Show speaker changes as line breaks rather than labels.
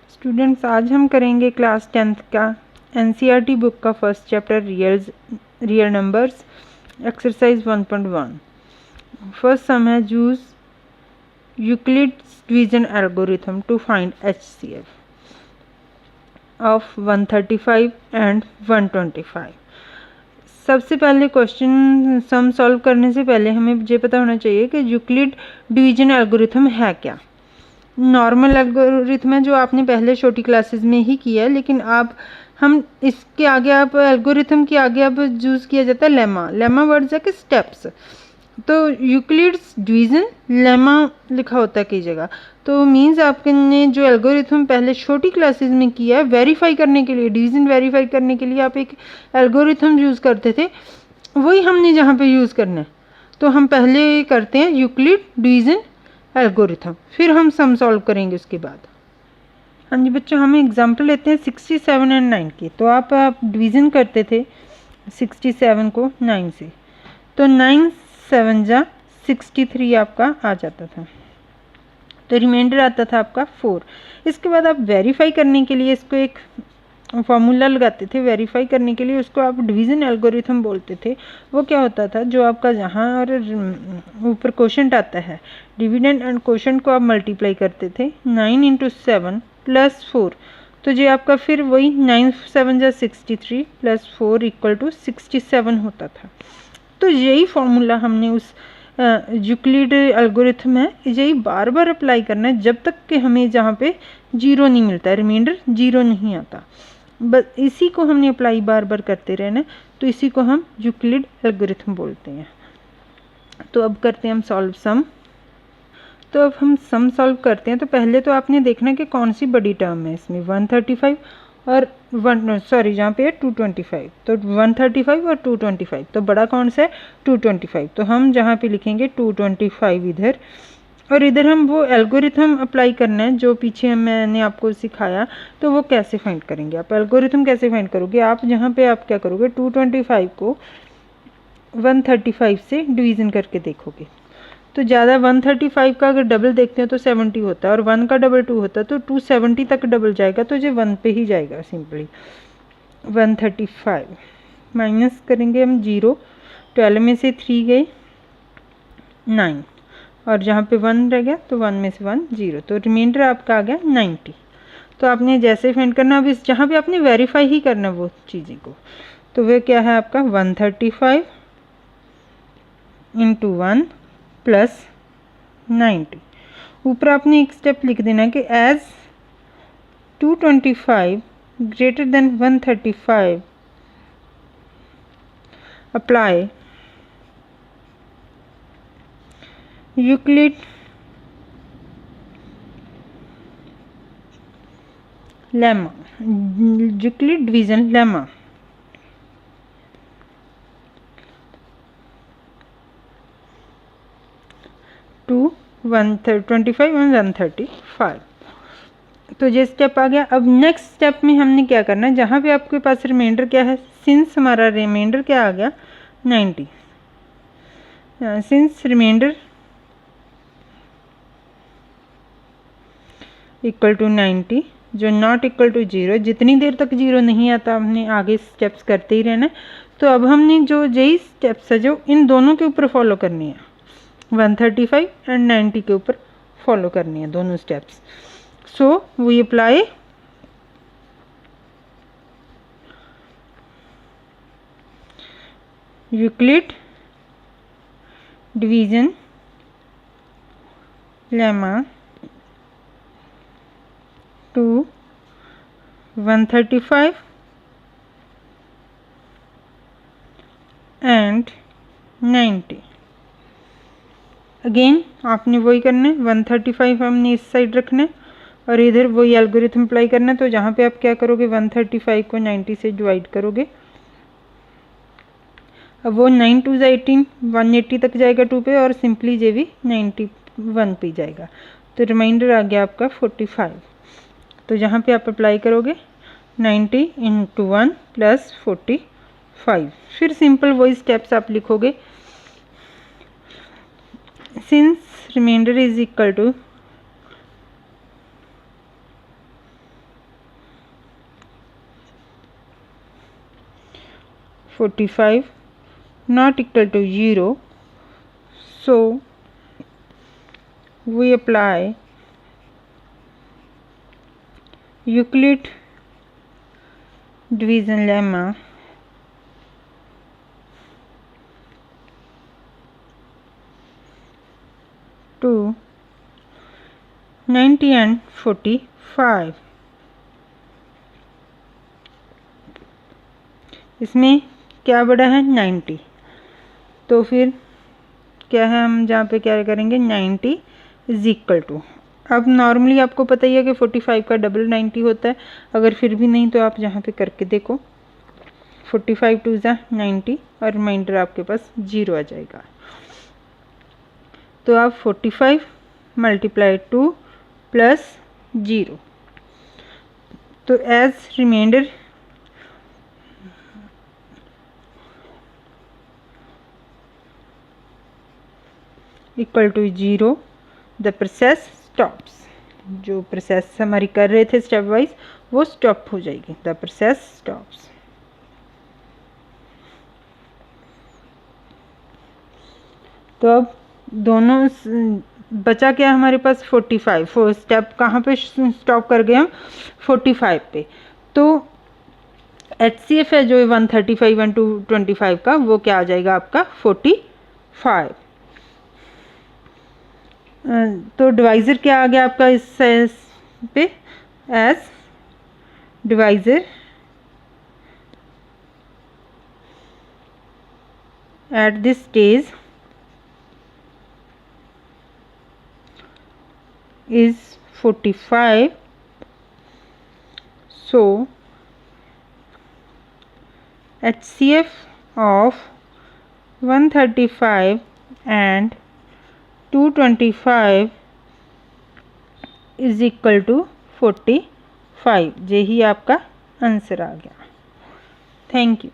Students, आज हम करेंगे क्लास 10th का एनसीईआरटी बुक का first chapter real numbers, exercise 1.1। First sum है use Euclid's division algorithm to find HCF of 135 and 125। सबसे पहले क्वेश्चन सम सॉल्व करने से पहले हमें ये पता होना चाहिए कि यूक्लिड डिवीजन एल्गोरिथम है क्या। नॉर्मल एल्गोरिथम है जो आपने पहले छोटी क्लासेस में ही किया है, लेकिन आप हम इसके आगे आप एल्गोरिथम के आगे अब यूज़ किया जाता है लेमा। लेमा वर्ड्स है कि स्टेप्स। तो यूक्लिड्स डिवीजन लेमा लिखा होता है कई जगह। तो मीन्स आपने जो एल्गोरिथम पहले छोटी क्लासेस में किया है, वेरीफाई करने के लिए, डिवीजन वेरीफाई करने के लिए आप एक एल्गोरिथम यूज़ करते थे, वही हमने जहाँ पे यूज़ करना है। तो हम पहले करते हैं यूक्लिड डिवीजन एल्गोरिथम, फिर हम सम सॉल्व करेंगे उसके बाद। हाँ जी बच्चों, हम एग्जांपल लेते हैं 67 एंड 9 की। तो आप डिवीज़न करते थे 67 को 9 से, तो 9 7 जा 63 आपका आ जाता था, तो रिमाइंडर आता था आपका 4। इसके बाद आप वेरीफाई करने के लिए इसको एक फॉर्मूला लगाते थे। वेरीफाई करने के लिए उसको आप डिवीज़न एल्गोरिथम बोलते थे। वो क्या होता था, जो आपका जहाँ और ऊपर क्वोशंट आता है, डिविडेंड एंड क्वोशंट को आप मल्टीप्लाई करते थे 9 × 7 + 4। तो जो आपका फिर वही 9 7 जा 63 + 4 = 67 होता था। तो यही फॉर्मूला हमने उस यूक्लिड एल्गोरिथम है, यही बार बार अप्लाई करना है जब तक कि हमें जहाँ पे 0 नहीं मिलता, रिमाइंडर 0 नहीं आता। बस इसी को हमने अप्लाई बार बार करते रहना है, तो इसी को हम यूक्लिड एल्गोरिथम बोलते हैं। तो अब करते हैं हम सॉल्व सम। तो अब हम सम सॉल्व करते हैं। तो पहले तो आपने देखना कि कौन सी बड़ी टर्म है इसमें, 135 और जहाँ पे है 225। तो 135 और 225, तो बड़ा कौन सा है, 225। तो हम जहाँ पे लिखेंगे 225 इधर, और इधर हम वो एल्गोरिथम अप्लाई करना है जो पीछे मैंने आपको सिखाया। तो वो कैसे फाइंड करेंगे, आप एल्गोरिथम कैसे फाइंड करोगे, आप जहाँ पे आप क्या करोगे, 225 को 135 से डिवीज़न करके देखोगे। तो ज़्यादा 135 का अगर डबल देखते हैं तो 70 होता है, और 1 का डबल 2 होता है, तो 270 तक डबल जाएगा, तो जो 1 पे ही जाएगा सिंपली। 135 माइनस करेंगे हम 0, 12 में से 3 गए 9, और जहाँ पे 1 रह गया तो 1 में से 1 0, तो रिमाइंडर आपका आ गया 90। तो आपने जैसे फाइंड करना, अब इस जहाँ पे आपने वेरीफाई ही करना वो चीज़ें को, तो वह क्या है आपका 135 × 1 + 90। ऊपर आपने एक स्टेप लिख देना है कि as 225 greater than 135 apply Euclid lemma, Euclid division lemma. To 125 और 135। तो ये स्टेप आ गया। अब नेक्स्ट स्टेप में हमने क्या करना है, जहाँ पे आपके पास रिमाइंडर क्या है, सिंस हमारा रिमाइंडर क्या आ गया 90, सिंस रिमाइंडर = 90, जो नॉट इक्वल टू 0, जितनी देर तक 0 नहीं आता हमने आगे स्टेप्स करते ही रहना है। तो अब हमने जो यही स्टेप्स है जो इन दोनों के ऊपर फॉलो करनी है, 135 एंड 90 के ऊपर फॉलो करनी है दोनों steps. So we apply Euclid division lemma to 135 and 90। Again आपने वही करना है, 135 हमने इस साइड रखना है और इधर वही एल्गोरिथम अप्लाई करना है। तो जहाँ पे आप क्या करोगे, 135 को 90 से डिवाइड करोगे। अब वो 9 2 18, 180 तक जाएगा 2 पे, और सिंपली जे भी 91 पे जाएगा। तो रिमाइंडर आ गया आपका 45। तो जहाँ पे आप अप्लाई करोगे 90 × 1 + 45, फिर सिंपल वही स्टेप्स आप लिखोगे। Since remainder is equal to 45 not equal to 0, so we apply Euclid division lemma to 90 and 45। इसमें क्या बड़ा है 90, तो फिर क्या है, हम जहाँ पे क्या करेंगे 90 इज इक्वल टू, अब नॉर्मली आपको पता ही है कि 45 का डबल 90 होता है, अगर फिर भी नहीं तो आप यहाँ पे करके देखो, 45 टू ज़ा 90 और रिमाइंडर आपके पास 0 आ जाएगा। तो आप 45 मल्टीप्लाई 2 प्लस 0, तो as remainder equal to 0, the process stops. जो प्रोसेस हमारी कर रहे थे स्टेप वाइज वो स्टॉप हो जाएगी, द प्रोसेस स्टॉप्स। तो अब दोनों बचा क्या हमारे पास 45, स्टेप कहाँ पे स्टॉप कर गए हम 45 पे। तो HCF है जो 135 and 225 का, वो क्या आ जाएगा आपका 45। तो डिवाइज़र क्या आ गया आपका इस पे, as divisor at this stage is 45, so HCF of 135 and 225 is equal to 45। यही आपका आंसर आ गया। Thank you.